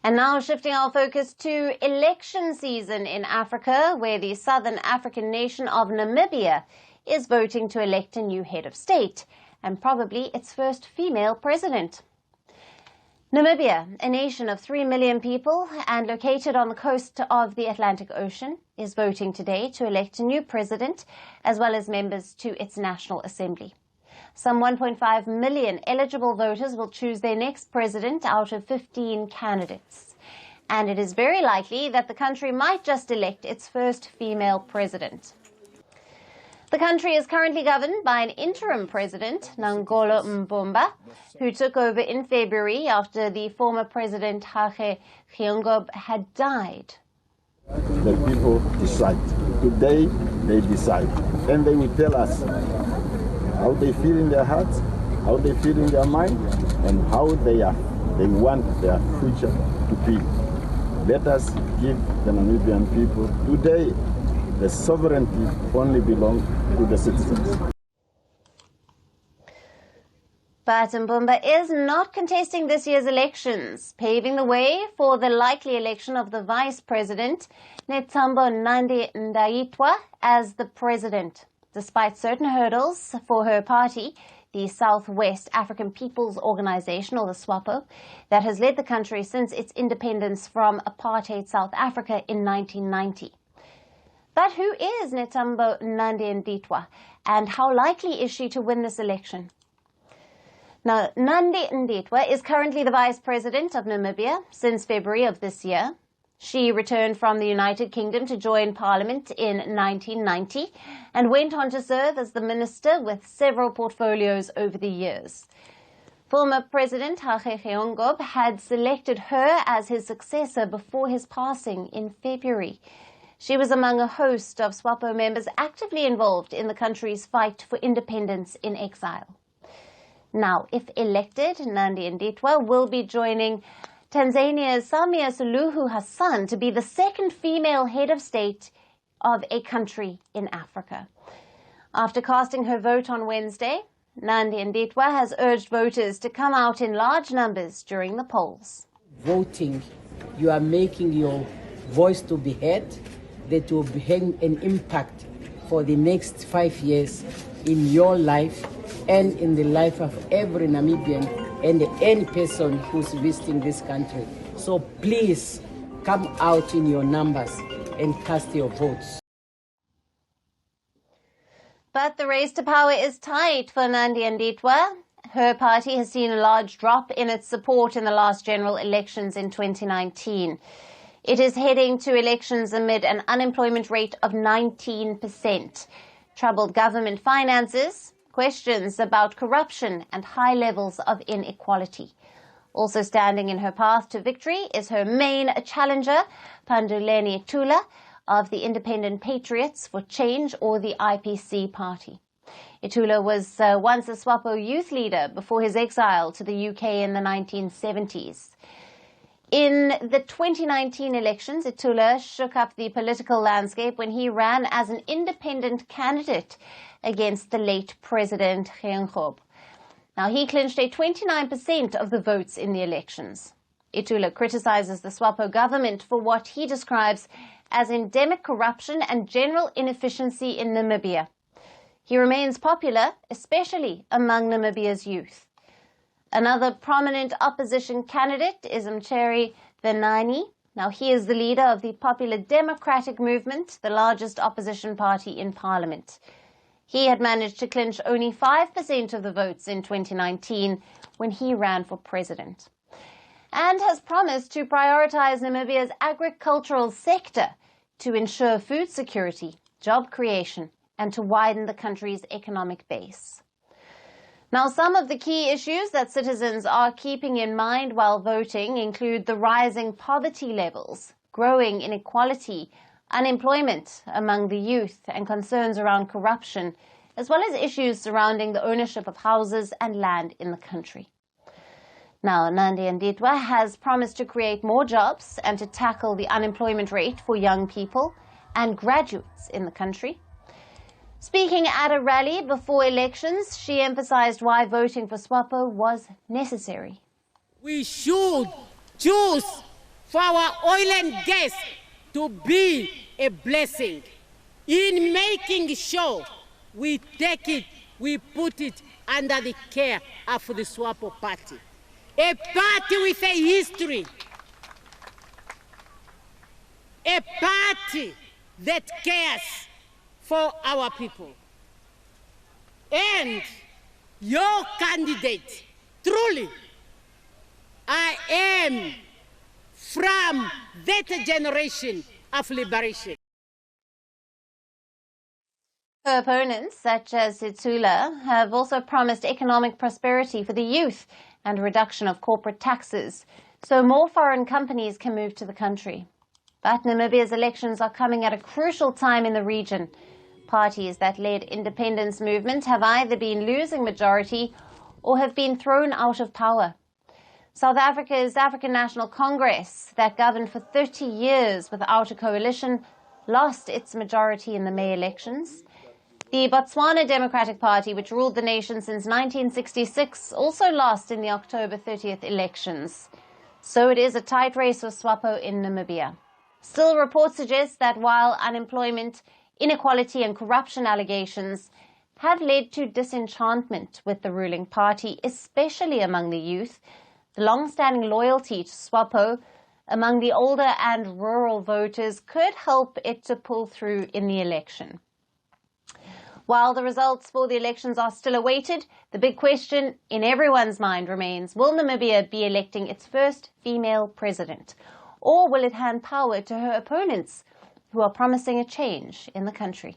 And now shifting our focus to election season in Africa, where the southern African nation of Namibia is voting to elect a new head of state and probably its first female president. Namibia, a nation of 3 million people and located on the coast of the Atlantic Ocean, is voting today to elect a new president as well as members to its National Assembly. Some 1.5 million eligible voters will choose their next president out of 15 candidates. And it is very likely that the country might just elect its first female president. The country is currently governed by an interim president, Nangolo Mbumba, who took over in February after the former president Hage Geingob had died. The people decide. Today they decide. And they will tell us how they feel in their hearts, how they feel in their mind, and how they want their future to be. Let us give the Namibian people today the sovereignty only belongs to the citizens. But Mbumba is not contesting this year's elections, paving the way for the likely election of the Vice President, Netumbo Nandi-Ndaitwah, as the President, despite certain hurdles for her party, the Southwest African People's Organization, or the SWAPO, that has led the country since its independence from apartheid South Africa in 1990. But who is Netumbo Nandi-Ndaitwah, and how likely is she to win this election? Now, Nandi-Ndaitwah is currently the Vice President of Namibia since February of this year. She returned from the United Kingdom to join Parliament in 1990 and went on to serve as the minister with several portfolios over the years. Former President Hage Geingob had selected her as his successor before his passing in February. She was among a host of SWAPO members actively involved in the country's fight for independence in exile. Now, if elected, Nandi-Ndaitwah will be joining Tanzania's Samia Suluhu Hassan to be the second female head of state of a country in Africa. After casting her vote on Wednesday, Nandi-Ndaitwah has urged voters to come out in large numbers during the polls. Voting, you are making your voice to be heard, that will be having an impact for the next 5 years in your life and in the life of every Namibian and any person who's visiting this country. So please come out in your numbers and cast your votes. But the race to power is tight for Nandi-Ndaitwah. Her party has seen a large drop in its support in the last general elections in 2019. It is heading to elections amid an unemployment rate of 19%, troubled government finances, questions about corruption and high levels of inequality. Also standing in her path to victory is her main challenger, Panduleni Itula, of the Independent Patriots for Change, or the IPC party. Itula was once a SWAPO youth leader before his exile to the UK in the 1970s. In the 2019 elections, Itula shook up the political landscape when he ran as an independent candidate against the late President Geingob. Now, he clinched a 29% of the votes in the elections. Itula criticizes the SWAPO government for what he describes as endemic corruption and general inefficiency in Namibia. He remains popular, especially among Namibia's youth. Another prominent opposition candidate is Mcheri Venani. Now, he is the leader of the Popular Democratic Movement, the largest opposition party in Parliament. He had managed to clinch only 5% of the votes in 2019 when he ran for president, and has promised to prioritize Namibia's agricultural sector to ensure food security, job creation, and to widen the country's economic base. Now, some of the key issues that citizens are keeping in mind while voting include the rising poverty levels, growing inequality, unemployment among the youth, and concerns around corruption, as well as issues surrounding the ownership of houses and land in the country. Now, Nandi-Ndaitwah has promised to create more jobs and to tackle the unemployment rate for young people and graduates in the country. Speaking at a rally before elections, she emphasized why voting for SWAPO was necessary. We should choose for our oil and gas to be a blessing, in making sure we take it, we put it under the care of the SWAPO party. A party with a history, a party that cares for our people. And your candidate, truly, I am from that generation of liberation. Her opponents, such as Sitsula, have also promised economic prosperity for the youth and a reduction of corporate taxes, so more foreign companies can move to the country. But Namibia's elections are coming at a crucial time in the region. Parties that led independence movements have either been losing majority or have been thrown out of power. South Africa's African National Congress, that governed for 30 years without a coalition, lost its majority in the May elections. The Botswana Democratic Party, which ruled the nation since 1966, also lost in the October 30th elections. So it is a tight race for SWAPO in Namibia. Still, reports suggest that while unemployment, inequality and corruption allegations have led to disenchantment with the ruling party, especially among the youth, the long-standing loyalty to SWAPO among the older and rural voters could help it to pull through in the election. While the results for the elections are still awaited, the big question in everyone's mind remains, will Namibia be electing its first female president? Or will it hand power to her opponents who are promising a change in the country?